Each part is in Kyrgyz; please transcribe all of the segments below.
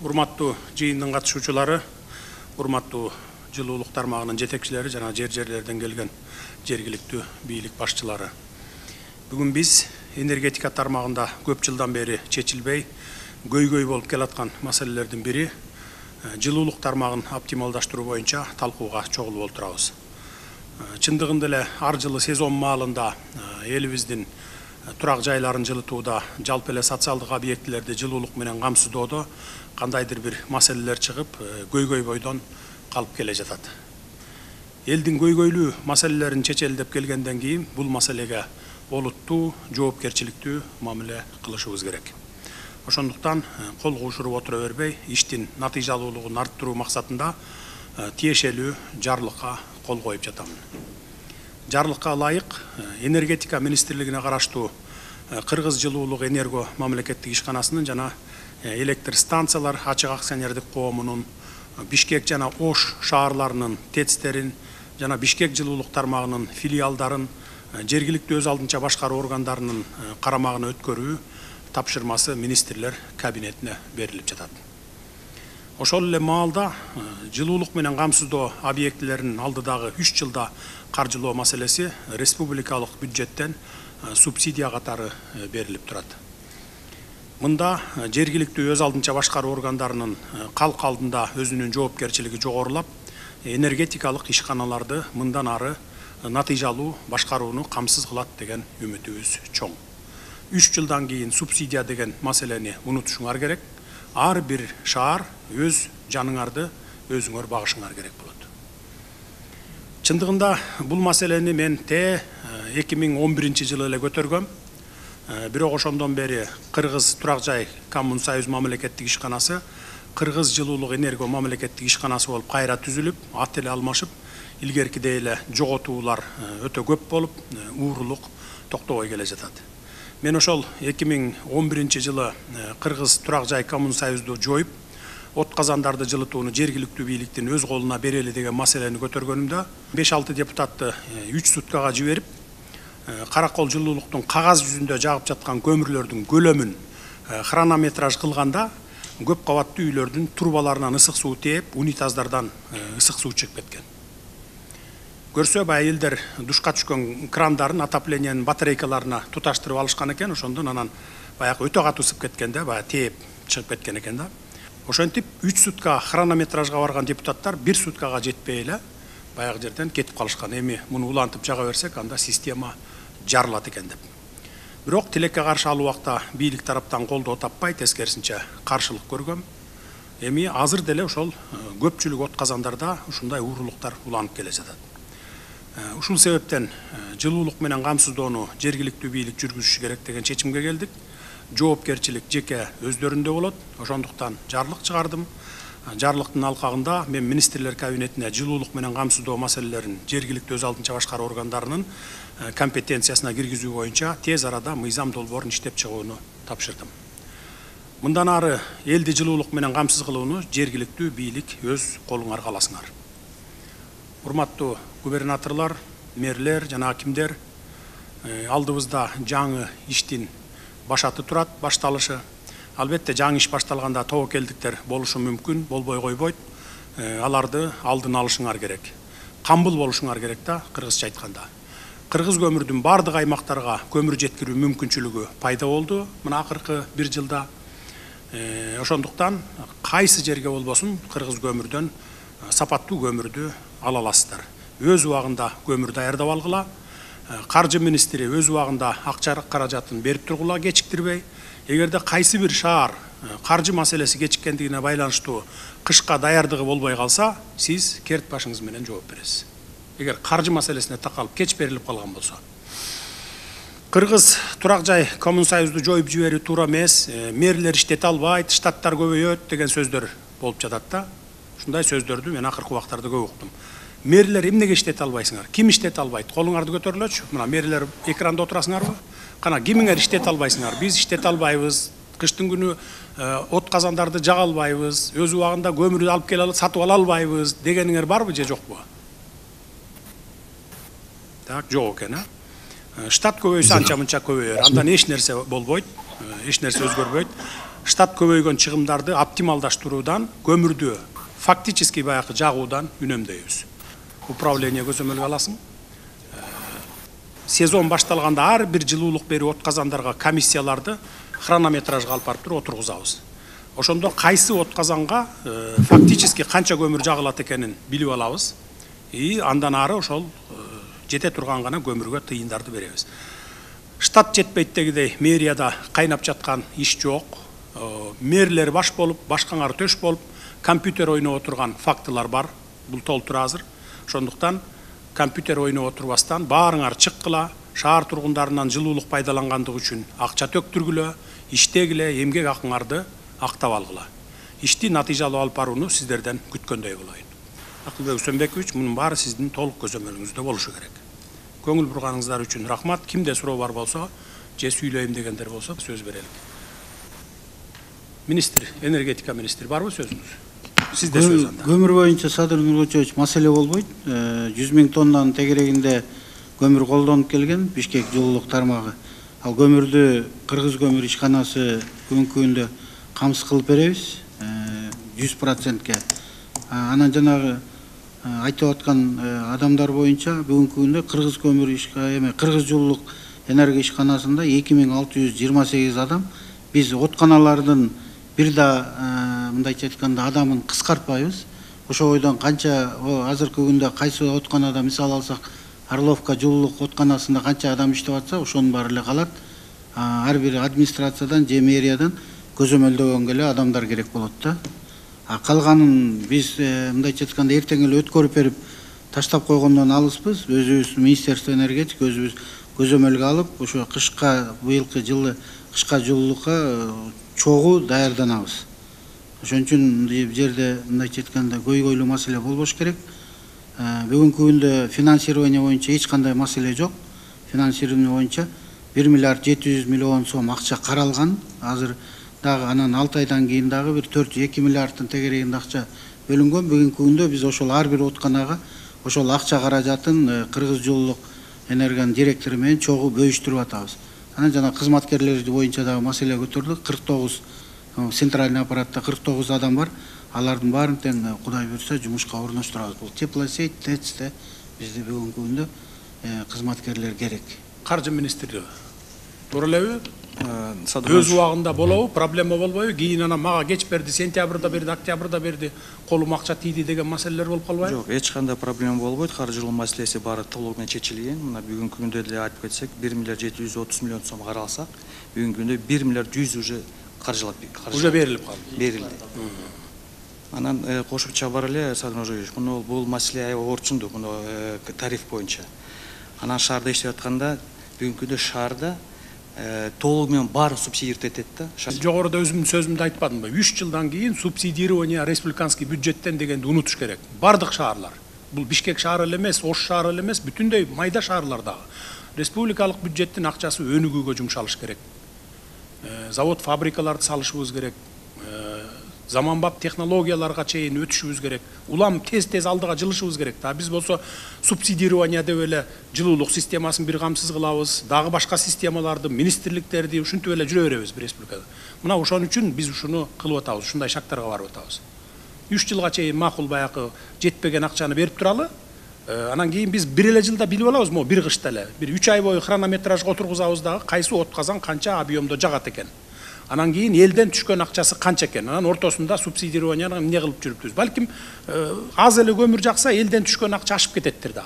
Урматтуу жыйындын катышуучулары, урматтуу жылуулук тармагынын жетекчилери жана жерлерден келген жергиликтүү бийлик башчылары. Бүгүн биз энергетика тармагында көп жылдан бери чечилбей, көйгөй болуп келаткан маселелердин бири жылуулук тармагын оптималдаштыруу боюнча талкууга чогулуп отурабыз. Чындыгында эле ар жылы сезон маалында элибиздин турак жайларын жылытууда, жалпы эле социалдык объектилерди жылуулук менен камсыздоодо кандайдыр бир маселелер чыгып, көйгөй бойдон калып келе жатат. Элдин көйгөйлүү маселелерин чечели деп келгенден кийин бул маселеге олуттуу, жоопкерчиликтүү мамиле кылышыбыз керек. Ошондуктан кол куушуруп отура бербей, иштин натыйжалуулугун арттыруу максатында тиешелүү жарлыкка кол коюп жатамын. Жарлыкка ылайык энергетика министрлигине караштуу Кыргыз жылуулук энерго мамлекеттик ишканасынын жана электр станциялар ачык акционердик коомунун, Бишкек жана Ош шаарларынын ТЭЦтерин жана Бишкек жылуулук тармагынын филиалдарын жергиликтүү өз алдынча башкаруу органдарынын карамагына өткөрүү тапшырмасы министрлер кабинетине берилип жатат. Ошол эле маалда жылуулук менен камсыздоо объектилеринин алдыдагы 3 жылда каржылоо маселеси республикалык бюджеттен субсидия катары берилип турат. Мында жергиликтүү өз алдынча башкаруу органдарынын калк алдында өзүнүн жоопкерчилиги жогорулап, энергетикалык ишканаларды мындан ары натыйжалуу башкарууну камсыз кылат деген үмүтүбүз чоң. 3 жылдан кийин субсидия деген маселени унутушуңар керек. Ар бир шаар өз жаныңарды өзүңөр багышыңар керек болот. Чындыгында бул маселени мен 2011 жылы эле көтөргөм. Бирок ошондон бери Кыргыз турак жай Коммунсоюз мамлекеттик ишканасы Кыргыз жылуулук энерго мамлекеттик ишканасы болуп кайра түзүлүп, ат эле алмашып, илгеркидей эле жоготуулар өтө көп болуп, уурулук токтобой келе жатат. Мен ошол 2011 жылы Кыргыз турак жай Коммунсоюзду жоюп, от казандарды жылытууну жергиликтүү бийликтин өз колуна берели деген маселени көтөргөнүмдө 5-6 депутатты 3 суткага жиберип, Каракол жылуулуктун кагаз жүзүндө жагып жаткан көмүрлөрдүн көлөмүн хронометраж кылганда көп кабаттуу үйлөрдүн турбаларынан ысык суу тээп, унитаздардан ысык суу чыгып кеткен. Көрсө баягы элдер душка түшкөн крандарын, отоплениянын батарейкаларына туташтырып алышкан экен, ошондон анан баягы өтө катуу ысып кеткенде, баягы тээп чыгып кеткен экен да. Ошентип 3 сутка хронометражга барган депутаттар 1 суткага жетпей эле баягы жерден кетип калышкан. Эми муну улантып жага берсек, анда система жарылат экен деп. Бирок тилекке каршы ал убакта бийлик тараптан колдоо таппай, тескерисинче каршылык көргөм. Эми азыр деле ошол көпчүлүк от казандарда ушундай уурулуктар уланып келе жатат. Ушул себептен жылуулук менен камсыздоону жергиликтүү бийлик жүргүзүшү керек деген чечимге келдик. Жоопкерчилик жеке өздөрүндө болот. Ошондуктан жарлык чыгардым. Жарлыктын алкагында мен министрлер кабинетине жылуулук менен камсыздоо маселелерин жергиликтүү өз алдынча башкаруу органдарынын компетенциясына киргизүү боюнча тез арада мыйзам долбоорун иштеп чыгууну тапшырдым. Мындан ары элди жылуулук менен камсыз кылууну жергиликтүү бийлик өз колуңарга аласыңар. Урматтуу губернаторлор, мэрлер жана акимдер, алдыбызда жаңы иштин башаты турат, башталышы. Албетте жаңы иш башталганда тобокелдиктер болушу мүмкүн, болбой койбойт. Аларды алдын алышыңар керек. Камбыл болушуңар керек да, кыргызча айтканда. Кыргыз көмүрдүн бардык аймактарга көмүр жеткирүү мүмкүнчүлүгү пайда болду мына акыркы 1 жылда. Ошондуктан кайсы жерге болбосун кыргыз көмүрдөн сапаттуу көмүрдү ала аласыздар. Өз убагында көмүр даярдап алгыла. Каржы министри өз убагында акча каражатын берип тургула кечиктирбей. Эгерде кайсы бир шаар каржы маселеси кечиккендигине байланыштуу кышка даярдыгы болбой калса, сиз керт башыңыз менен жооп бересиз. Эгер каржы маселесине такалып кеч берилип калган болсо. Кыргыз турак жай Коммунсоюзду жоюп жиберүү туура эмес, мэрлер иштете албайт, штаттар көбөйөт деген сөздөр болуп жатат да. Ушундай сөздөрдү мен акыркы убактарда көп уктум. Мэрлер эмнеге иштете албайсыңар? Ким иштете албайт? Колуңарды көтөрүлөчү. Мына мэрлер экранда отурасыңарбы? Кана кимиңер иштете албайсыңар? Биз иштете албайбыз. Кыштын күнү от казандарды жага албайбыз. Өз убагында көмүрдү алып келе сатып ала албайбыз дегениңер барбы же жокпу? Так, жок экен, Штат көбөйсө анча мынча көбөйөр. Андан эч нерсе болбойт, эч нерсе өзгөрбөйт. штат көбөйгөн чыгымдарды оптималдаштыруудан, көмүрдү фактически баягы жагуудан үнөмдөйбүз. Управление көзөмөлгө аласың. Сезон башталганда ар бир жылуулук берүү отказандарга комиссияларды хронометражга алып барып туруп отургузабыз. Ошондо кайсы отказанга фактически канча көмүр жагылат экенин билип алабыз. Андан ары ошол жете турган гана көмүргө тыйындарды беребиз. Штат жетпейт дегидей мэрияда кайнап жаткан иш жок. Мэрлер баш болуп, башкаңар төш болуп, компьютер ойноп отурган фактылар бар. Бул толтур азыр. Ошондуктан компьютер ойноп отурбастан баарыңар чыккыла, шаар тургундарынан жылуулук пайдалангандыгы үчүн акча төктүргүлө, иштегиле, эмгек акыңарды актап алгыла. Ишти натыйжалуу алып барууну сиздерден күткөндөй болоюн. Акылбек Үсөнбекович, мунун баары сиздин толук көзөмөлүңүздө болушу керек. Көңүл бурганыңыздар үчүн рахмат. Кимде суроо бар болсо, же сүйлөйм дегендер болсо сөз берелик. Министр, энергетика министри барбы сөзүңүз? Сизде сөз анда. Көмүр боюнча Садыр Нургочевич маселе болбойт. 100 000 тоннанын тегерегинде көмүр колдонуп келген Бишкек жылуулук тармагы. Ал көмүрдү Кыргыз көмүр ишканасы бүгүнкү күндө камсыз кылып беребиз 100%. Анан жанагы айтып аткан адамдар боюнча бүгүнкү күндө Кыргыз көмүр Кыргыз жылуулук энергия ишканасында 2628 адам. Биз отканалардын бир да мындайча айтканда адамын кыскартпайбыз. Ошо бойдон канча азыркы күндө кайсы отканада мисал алсак Орловка жылуулук отканасында канча адам иштеп атса, ошонун баары эле калат. Ар бир администрациядан же мэриядан көзөмөлдөгөнгө эле адамдар керек болот да. Калганын биз мындайча айтканда эртең эле өткөрүп берип таштап койгондон алыспыз. Өзүбүз Министерство энергетика өзүбүз көзөмөлгө алып, ошо кышка быйылкы жылы кышка жылуулукка чогуу даярданабыз. Ошон үчүн бул жерде мындайча айтканда көйгөйлүү маселе болбош керек. Бүгүнкү күндө финансирование боюнча эч кандай маселе жок. Финансирование боюнча 1 миллиард 700 миллион сом акча каралган. Азыр дагы анан 6 айдан кийин дагы бир 4-2 миллиардтын тегерегинде акча бөлүнгөн. Бүгүнкү күндө биз ошол ар бир отканага ошол акча каражатын Кыргыз жылуулук энергиянын директору менен чогуу бөлүштүрүп атабыз. Анан жана кызматкерлер боюнча дагы маселе көтөрдүк. 49 центральный аппаратта 49 адам бар. Алардын баарын тең Кудай буйрса жумушка орноштурабыз. Бул теплосеть, ТЭЦ-те бизде бүгүнкү күндө кызматкерлер керек. Каржы министри туура элеби? Өз убагында болобу, проблема болбойбу? Кийин анан мага кеч берди, сентябрда берди, октябрда берди, колума акча тийди деген маселелер болуп калбайбы? Жок, эч кандай проблема болбойт. Каржылуу маселеси баары толугу менен чечилген. Мына бүгүнкү күндө деле айтып кетсек, 1 миллиард 730 миллион сом каралсак, бүгүнкү күндө 1 миллиард 100 уже каржылап уже берилип калды. Берилди. Анан кошумча бар эле Садыр Нургочевич, бул маселе аябай орчундук, тариф боюнча. Анан шаарда иштеп атканда бүгүнкү күндө шаарда толугу менен баары субсидировать да. Жогоруда өзүмдүн сөзүмдү айтпадымбы? 3 жылдан кийин субсидирование республиканский бюджеттен дегенди унутуш керек. Бардык шаарлар. Бул Бишкек шаары эле эмес, Ош шаары эле эмес, бүтүндөй майда шаарлардагы республикалык бюджеттин акчасы өнүгүүгө жумшалыш керек. Завод, фабрикаларды салышыбыз керек. Заманбап технологияларга чейин өтүшүбүз керек. Улам тез алдыга жылышыбыз керек. Биз болсо субсидирование деп эле жылуулук системасын бир камсыз кылабыз, дагы башка системаларды, министрликтерди ушинтип эле жүрө беребиз бир республикада. Мына ошон үчүн биз ушуну кылып атабыз, ушундай шактарга барып атабыз. 3 жылга чейин макул баягы жетпеген акчаны берип туралы. Анан кийин биз бир эле жылда билип алабыз, бир кышта эле. Бир 3 ай бою хронометражга отургузабыз дагы кайсы отказан канча объемдо жагат экен. Анан кийин элден түшкөн акчасы канча экен. Анан ортосунда субсидированияны эмне кылып жүрүппүз? Балким аз эле көмүр жакса элден түшкөн акча ашып кететтир да.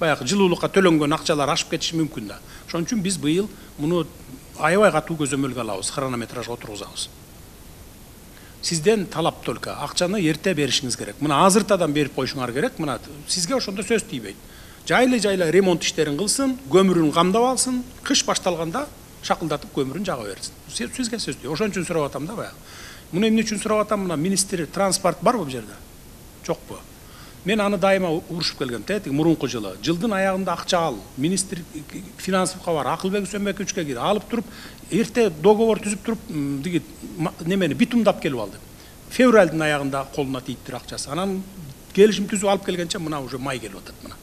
Баягы жылуулукка төлөнгөн акчалар ашып кетиши мүмкүн да. Ошон үчүн биз быйыл муну аябай катуу көзөмөлгө алабыз, хронометражга отургузабыз. Сизден талап только акчаны эрте беришиңиз керек. Мына азыртадан берип коюшуңар керек. Мына сизге ошондо сөз тийбейт. Жайлы ремонт иштерин кылсын, көмүрүн камдап алсын, кыш башталганда шакылдатып көмүрүн жага берсин. Сизге сөз тийбейт. Ошон үчүн сурап атам да баягы. Муну эмне үчүн сурап атам? Мына министр транспорт барбы бу жерде? Жокпу? Мен аны дайыма урушуп келгем. Тетиги мурунку жылдын аягында акча ал. Министр финансовка бар, Акылбек Үсөнбековичке кир, алып туруп, эрте договор түзүп туруп, диги немени битумдап келип алды. Февралдын аягында колуна тийиптир акчасы. Анан келишим түзүп алып келгенче мына уже май келип атат мына.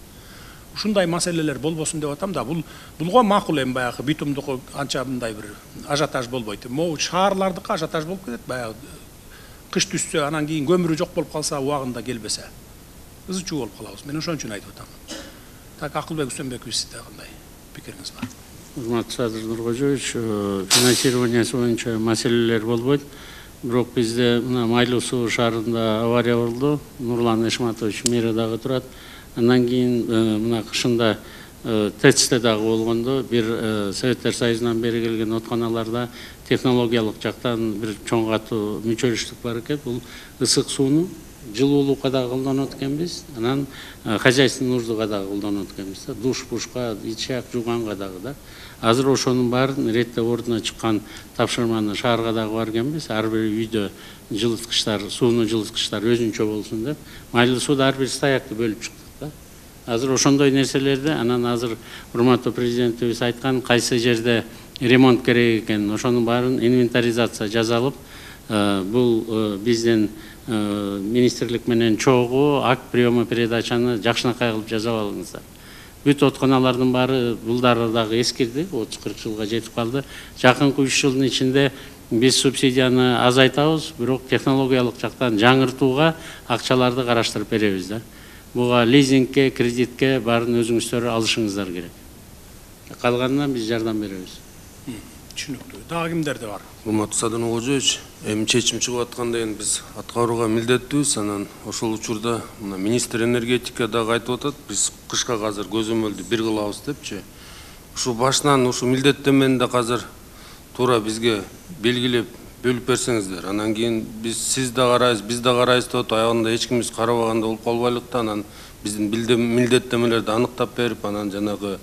ушундай маселелер болбосун деп атам да, булго макул эми баягы битумдуку анча мындай бир ажиотаж болбойт. Могу шаарлардыкы ажиотаж болуп кетет, баягы кыш түссө, анан кийин көмүрү жок болуп калса, убагында келбесе. Ызы чуу болуп калабыз. Мен ошон үчүн айтып атам. Так, Акылбек Үсөнбекович, сизде кандай пикириңиз бар? Урматтуу Садыр Нуркожоевич, финансированиясы боюнча маселелер болбойт. Бирок бизде мына Майлуу Суу шаарында авария болду. Нурлан Эшматович мэридагы турат. Андан кийин мына кышында ТЭЦте дагы болгондо бир Советтер Союзунан бери келген отканаларда технологиялык жактан бир чоң катуу мүчөлүштүк бар экен. Бул ысык сууну жылуулукка дагы колдонот экенбиз, анан хозяйственный нуждага дагы колдонот экенбиз. Душ-бушка, ичак жууганга дагы да. Азыр ошонун баарын реттеп ордуна чыккан тапшырманы шаарга дагы бар экенбиз. Ар бир үйдө жылыткычтар, сууну жылыткычтар өзүнчө болсун деп. Майлуу сууда ар бир стоякты бөлүп чыктык да. Азыр ошондой нерселерди, анан азыр урматтуу президентибиз айткан кайсы жерде ремонт керек экен, ошонун баарын инвентаризация жасалып, бул бизден министрлик менен чогуу акт приема передачаны жакшынакай кылып жасап алыңыздар. Бүт отканалардын баары булдары дагы эскирди, 30-40 жылга жетип калды. Жакынкы 3 жылдын ичинде биз субсидияны азайтабыз, бирок технологиялык жактан жаңыртууга акчаларды караштырып беребиз да. Буга лизингке, кредитке баарын өзүңүздөр алышыңыздар керек. Калганына биз жардам беребиз. Түшүнүктүү. Дагы кимдерде бар? Урматтуу Садыр Нуркожоевич, эми чечим чыгып атканда эми биз аткарууга милдеттүүбүз. Анан ошол учурда мына министр энергетика дагы айтып атат, биз кышка азыр көзөмөлдү бир кылабыз депчи. Ушу башынан ушу милдеттенмени да азыр туура бизге белгилеп бөлүп берсеңиздер. Анан кийин биз сиз да карайбыз, биз да карайбыз деп аягында эч кимибиз карабаганда болуп калбайлык да, анан биздин милдеттенмелерди аныктап берип, анан жанагы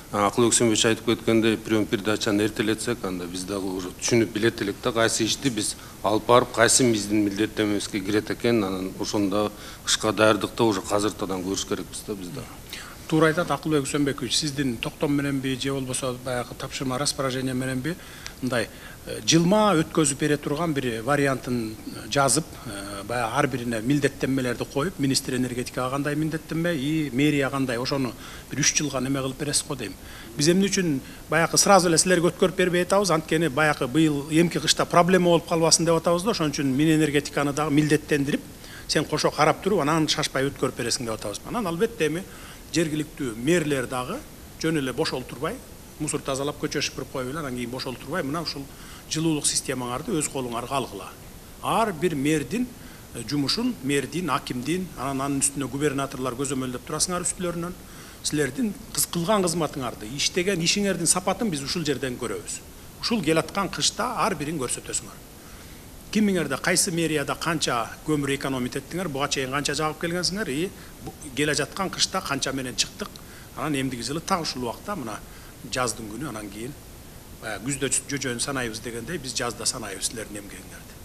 Акылбек Үсөнбекович айтып кеткендей прием передачаны эртелетсек, анда биз дагы уже түшүнүп билет элек да, кайсы ишти биз алып барып, кайсы биздин милдеттенмебизге кирет экен, анан ошондо кышка даярдыкты уже азыртадан көрүш керекпиз да биз дагы. Туура айтат Акылбек Үсөнбекович, сиздин токтом мененби же болбосо баягы тапшырма распоряжение мененби мындай жылма өткөзүп бере турган бир вариантын жазып, баягы ар бирине милдеттенмелерди коюп, министр энергетикага кандай милдеттенме, и мэрия кандай, ошону бир 3 жылга неме кылып бересиз го дейм. Биз эмне үчүн баягы сразу эле силерге өткөрүп бербей атабыз, анткени баягы быйыл эмки кышта проблема болуп калбасын деп атабыз да, ошон үчүн Минэнергетиканы дагы милдеттендирип, сен кошо карап туруп, анан шашпай өткөрүп бересиң деп атабыз. Анан албетте эми жергиликтүү мэрлер дагы жөн эле бошолтурбай, мусор тазалап көчө шыпырып коюп эле, анан кийин бошолтурбай, мына ушул жылуулук системаңарды өз колуңарга алгыла. Ар бир мэрдин жумушун, мэрдин, акимдин, анан үстүнө губернаторлор көзөмөлдөп турасыңар үстүлөрүнөн. Силердин кылган кызматыңарды, иштеген ишиңердин сапатын биз ушул жерден көрөбүз. Ушул келаткан кышта ар бирин көрсөтөсүңөр. Кимиңерде кайсы мэрияда канча көмүр экономить эттиңер, буга чейин канча жагып келгенсиңер, и келе жаткан кышта канча менен чыктык. Анан эмдиги жылы так ушул убакта мына жаздын күнү, анан кийин күздө жөжөнү санайбыз дегендей биз жазда санайбыз силердин эмгегиңерди.